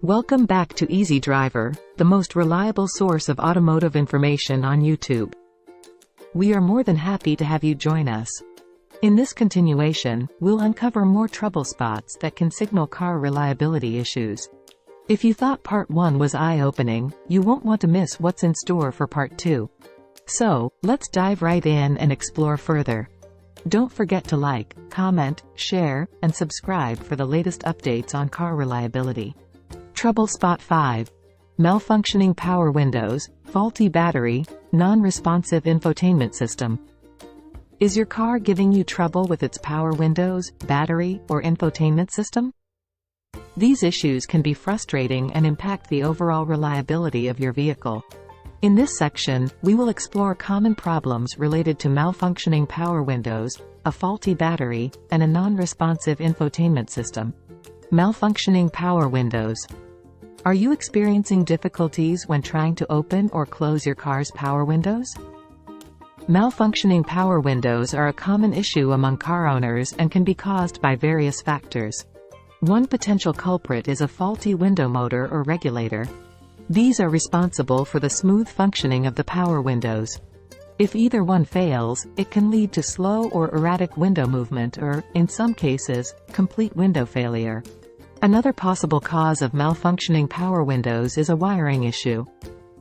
Welcome back to Easy Driver, the most reliable source of automotive information on YouTube. We are more than happy to have you join us. In this continuation, we'll uncover more trouble spots that can signal car reliability issues. If you thought Part 1 was eye-opening, you won't want to miss what's in store for Part 2. So, let's dive right in and explore further. Don't forget to like, comment, share, and subscribe for the latest updates on car reliability. Trouble Spot 5. Malfunctioning power windows, faulty battery, non-responsive infotainment system. Is your car giving you trouble with its power windows, battery, or infotainment system? These issues can be frustrating and impact the overall reliability of your vehicle. In this section, we will explore common problems related to malfunctioning power windows, a faulty battery, and a non-responsive infotainment system. Malfunctioning power windows. Are you experiencing difficulties when trying to open or close your car's power windows? Malfunctioning power windows are a common issue among car owners and can be caused by various factors. One potential culprit is a faulty window motor or regulator. These are responsible for the smooth functioning of the power windows. If either one fails, it can lead to slow or erratic window movement or, in some cases, complete window failure. Another possible cause of malfunctioning power windows is a wiring issue.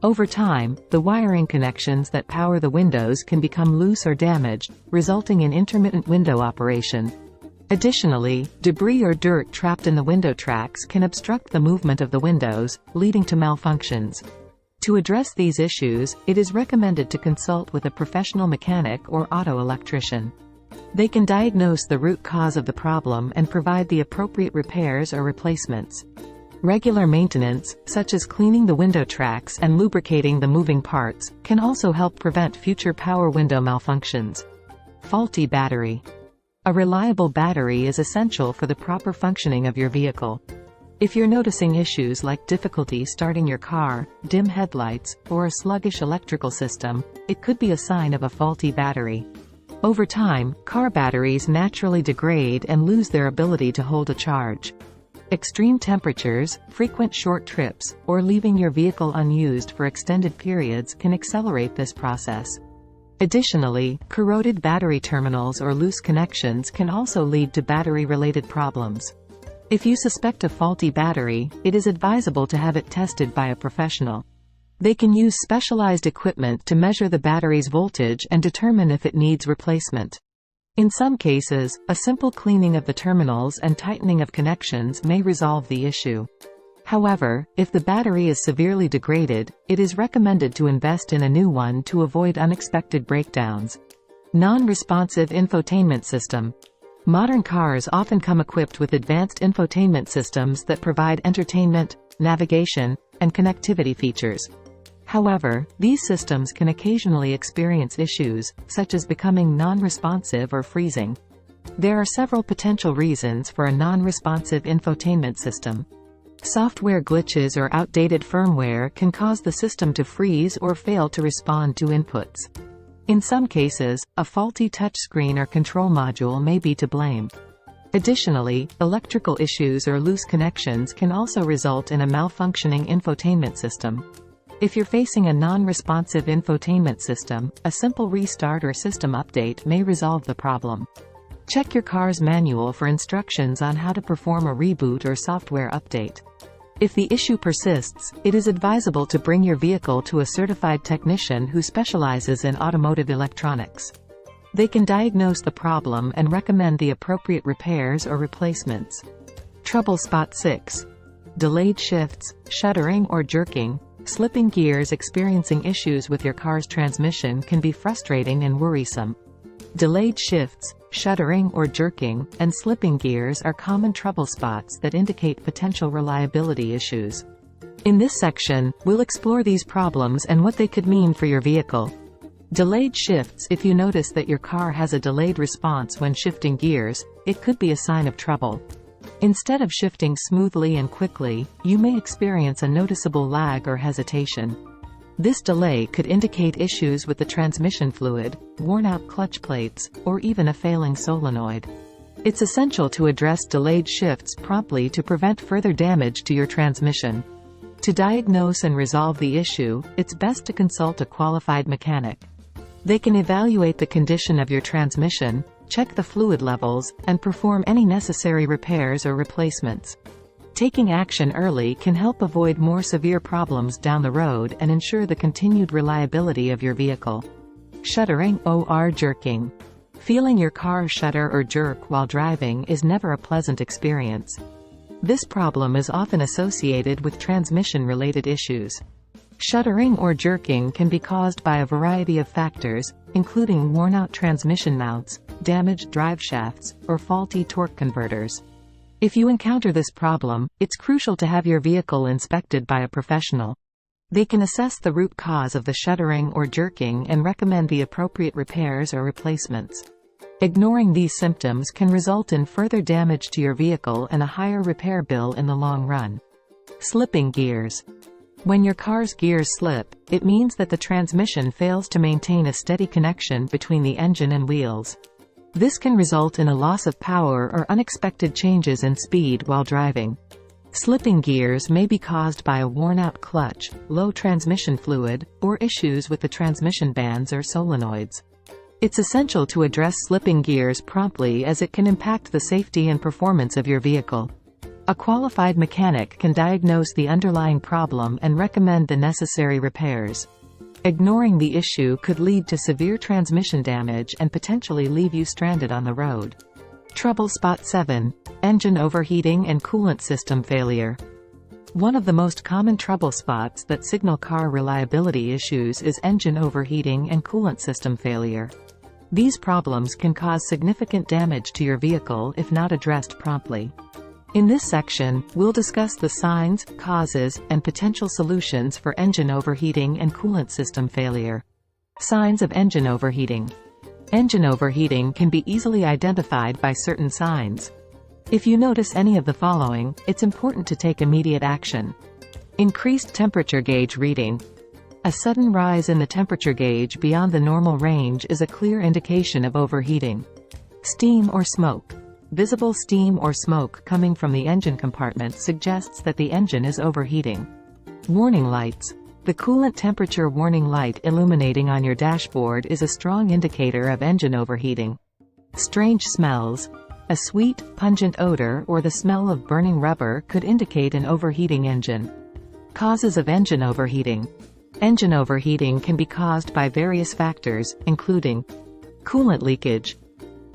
Over time, the wiring connections that power the windows can become loose or damaged, resulting in intermittent window operation. Additionally, debris or dirt trapped in the window tracks can obstruct the movement of the windows, leading to malfunctions. To address these issues, it is recommended to consult with a professional mechanic or auto electrician. They can diagnose the root cause of the problem and provide the appropriate repairs or replacements. Regular maintenance, such as cleaning the window tracks and lubricating the moving parts, can also help prevent future power window malfunctions. Faulty battery. A reliable battery is essential for the proper functioning of your vehicle. If you're noticing issues like difficulty starting your car, dim headlights, or a sluggish electrical system, it could be a sign of a faulty battery. Over time, car batteries naturally degrade and lose their ability to hold a charge. Extreme temperatures, frequent short trips, or leaving your vehicle unused for extended periods can accelerate this process. Additionally, corroded battery terminals or loose connections can also lead to battery-related problems. If you suspect a faulty battery, it is advisable to have it tested by a professional. They can use specialized equipment to measure the battery's voltage and determine if it needs replacement. In some cases, a simple cleaning of the terminals and tightening of connections may resolve the issue. However, if the battery is severely degraded, it is recommended to invest in a new one to avoid unexpected breakdowns. Non-responsive infotainment system. Modern cars often come equipped with advanced infotainment systems that provide entertainment, navigation, and connectivity features. However, these systems can occasionally experience issues, such as becoming non-responsive or freezing. There are several potential reasons for a non-responsive infotainment system. Software glitches or outdated firmware can cause the system to freeze or fail to respond to inputs. In some cases, a faulty touchscreen or control module may be to blame. Additionally, electrical issues or loose connections can also result in a malfunctioning infotainment system. If you're facing a non-responsive infotainment system, a simple restart or system update may resolve the problem. Check your car's manual for instructions on how to perform a reboot or software update. If the issue persists, it is advisable to bring your vehicle to a certified technician who specializes in automotive electronics. They can diagnose the problem and recommend the appropriate repairs or replacements. Trouble Spot 6. Delayed shifts, shuddering or jerking. Slipping gears. Experiencing issues with your car's transmission can be frustrating and worrisome. Delayed shifts, shuddering or jerking, and slipping gears are common trouble spots that indicate potential reliability issues. In this section, we'll explore these problems and what they could mean for your vehicle. Delayed shifts. If you notice that your car has a delayed response when shifting gears, it could be a sign of trouble. Instead of shifting smoothly and quickly, you may experience a noticeable lag or hesitation. This delay could indicate issues with the transmission fluid, worn-out clutch plates, or even a failing solenoid. It's essential to address delayed shifts promptly to prevent further damage to your transmission. To diagnose and resolve the issue, it's best to consult a qualified mechanic. They can evaluate the condition of your transmission, check the fluid levels, and perform any necessary repairs or replacements. Taking action early can help avoid more severe problems down the road and ensure the continued reliability of your vehicle. Shuddering or jerking. Feeling your car shudder or jerk while driving is never a pleasant experience. This problem is often associated with transmission-related issues. Shuddering or jerking can be caused by a variety of factors, including worn-out transmission mounts, damaged driveshafts, or faulty torque converters. If you encounter this problem, it's crucial to have your vehicle inspected by a professional. They can assess the root cause of the shuddering or jerking and recommend the appropriate repairs or replacements. Ignoring these symptoms can result in further damage to your vehicle and a higher repair bill in the long run. Slipping gears. When your car's gears slip, it means that the transmission fails to maintain a steady connection between the engine and wheels. This can result in a loss of power or unexpected changes in speed while driving. Slipping gears may be caused by a worn-out clutch, low transmission fluid, or issues with the transmission bands or solenoids. It's essential to address slipping gears promptly as it can impact the safety and performance of your vehicle. A qualified mechanic can diagnose the underlying problem and recommend the necessary repairs. Ignoring the issue could lead to severe transmission damage and potentially leave you stranded on the road. Trouble spot 7. Engine overheating and coolant system failure. One of the most common trouble spots that signal car reliability issues is engine overheating and coolant system failure. These problems can cause significant damage to your vehicle if not addressed promptly. In this section, we'll discuss the signs, causes, and potential solutions for engine overheating and coolant system failure. Signs of engine overheating. Engine overheating can be easily identified by certain signs. If you notice any of the following, it's important to take immediate action. Increased temperature gauge reading. A sudden rise in the temperature gauge beyond the normal range is a clear indication of overheating. Steam or smoke. Visible steam or smoke coming from the engine compartment suggests that the engine is overheating. Warning lights. The coolant temperature warning light illuminating on your dashboard is a strong indicator of engine overheating. Strange smells. A sweet, pungent odor or the smell of burning rubber could indicate an overheating engine. Causes of engine overheating. Engine overheating can be caused by various factors, including coolant leakage.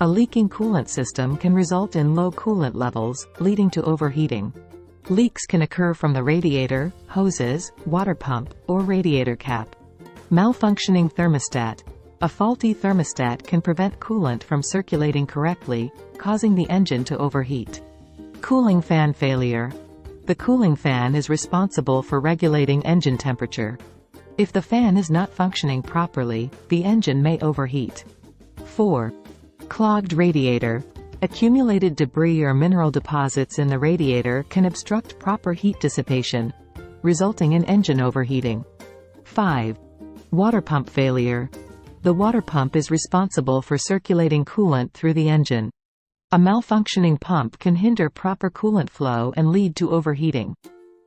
A leaking coolant system can result in low coolant levels, leading to overheating. Leaks can occur from the radiator, hoses, water pump, or radiator cap. Malfunctioning thermostat. A faulty thermostat can prevent coolant from circulating correctly, causing the engine to overheat. Cooling fan failure. The cooling fan is responsible for regulating engine temperature. If the fan is not functioning properly, the engine may overheat. 4. Clogged radiator. Accumulated debris or mineral deposits in the radiator can obstruct proper heat dissipation, resulting in engine overheating. 5. Water pump failure. The water pump is responsible for circulating coolant through the engine. A malfunctioning pump can hinder proper coolant flow and lead to overheating.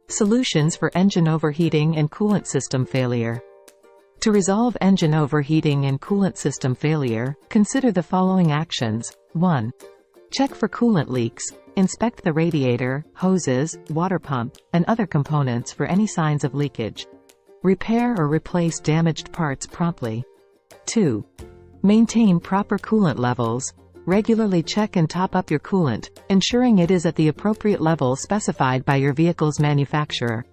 Solutions for engine overheating and coolant system failure. To resolve engine overheating and coolant system failure, consider the following actions. 1. Check for coolant leaks. Inspect the radiator, hoses, water pump, and other components for any signs of leakage. Repair or replace damaged parts promptly. 2. Maintain proper coolant levels. Regularly check and top up your coolant, ensuring it is at the appropriate level specified by your vehicle's manufacturer.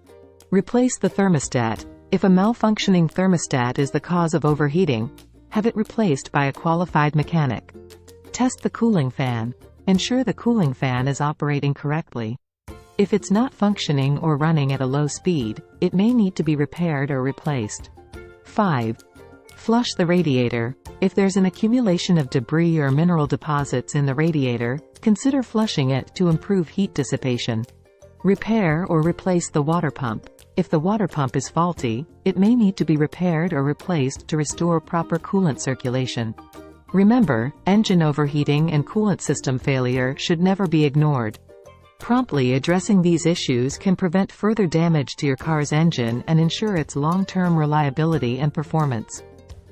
Replace the thermostat. If a malfunctioning thermostat is the cause of overheating, have it replaced by a qualified mechanic. Test the cooling fan. Ensure the cooling fan is operating correctly. If it's not functioning or running at a low speed, it may need to be repaired or replaced. 5. Flush the radiator. If there's an accumulation of debris or mineral deposits in the radiator, consider flushing it to improve heat dissipation. Repair or replace the water pump. If the water pump is faulty, it may need to be repaired or replaced to restore proper coolant circulation. Remember, engine overheating and coolant system failure should never be ignored. Promptly addressing these issues can prevent further damage to your car's engine and ensure its long-term reliability and performance.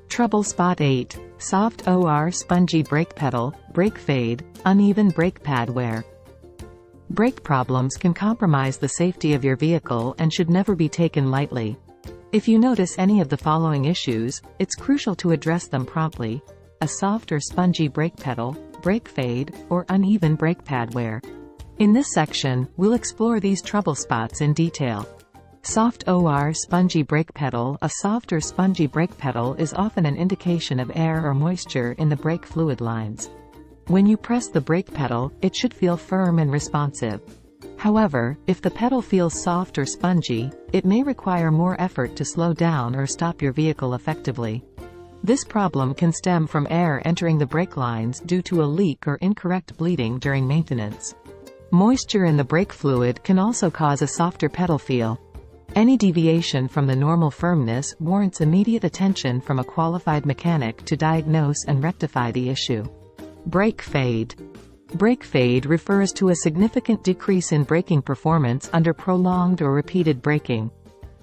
Trouble Spot 8. Soft or spongy brake pedal, brake fade, uneven brake pad wear. Brake problems can compromise the safety of your vehicle and should never be taken lightly. If you notice any of the following issues, it's crucial to address them promptly: a soft or spongy brake pedal, brake fade, or uneven brake pad wear. In this section, we'll explore these trouble spots in detail. Soft or spongy brake pedal. A soft or spongy brake pedal is often an indication of air or moisture in the brake fluid lines. When you press the brake pedal, it should feel firm and responsive. However, if the pedal feels soft or spongy, it may require more effort to slow down or stop your vehicle effectively. This problem can stem from air entering the brake lines due to a leak or incorrect bleeding during maintenance. Moisture in the brake fluid can also cause a softer pedal feel. Any deviation from the normal firmness warrants immediate attention from a qualified mechanic to diagnose and rectify the issue. Brake fade. Brake fade refers to a significant decrease in braking performance under prolonged or repeated braking.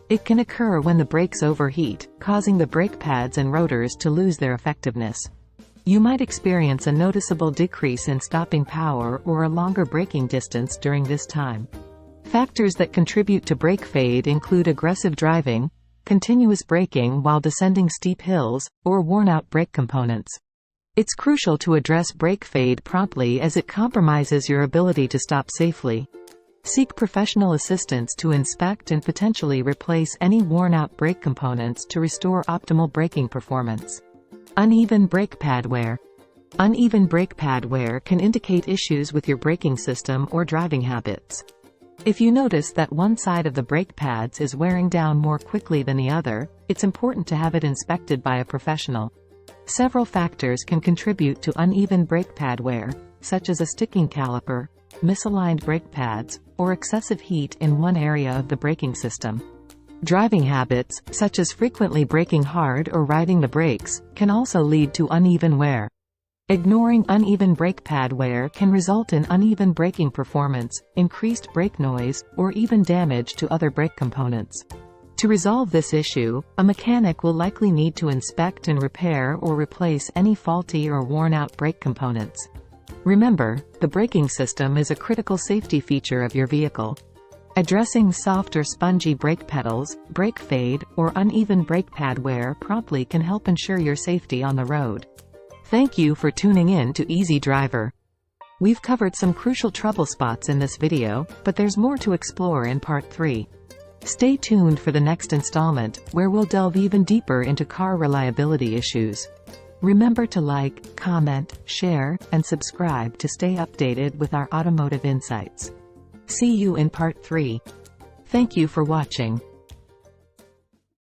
It can occur when the brakes overheat, causing the brake pads and rotors to lose their effectiveness. You might experience a noticeable decrease in stopping power or a longer braking distance during this time. Factors that contribute to brake fade include aggressive driving, continuous braking while descending steep hills, or worn-out brake components. It's crucial to address brake fade promptly as it compromises your ability to stop safely. Seek professional assistance to inspect and potentially replace any worn-out brake components to restore optimal braking performance. Uneven brake pad wear. Uneven brake pad wear can indicate issues with your braking system or driving habits. If you notice that one side of the brake pads is wearing down more quickly than the other, it's important to have it inspected by a professional. Several factors can contribute to uneven brake pad wear, such as a sticking caliper, misaligned brake pads, or excessive heat in one area of the braking system. Driving habits, such as frequently braking hard or riding the brakes, can also lead to uneven wear. Ignoring uneven brake pad wear can result in uneven braking performance, increased brake noise, or even damage to other brake components. To resolve this issue, a mechanic will likely need to inspect and repair or replace any faulty or worn-out brake components. Remember, the braking system is a critical safety feature of your vehicle. Addressing soft or spongy brake pedals, brake fade, or uneven brake pad wear promptly can help ensure your safety on the road. Thank you for tuning in to Easy Driver. We've covered some crucial trouble spots in this video, but there's more to explore in Part 3. Stay tuned for the next installment, where we'll delve even deeper into car reliability issues. Remember to like, comment, share, and subscribe to stay updated with our automotive insights. See you in Part 3. Thank you for watching.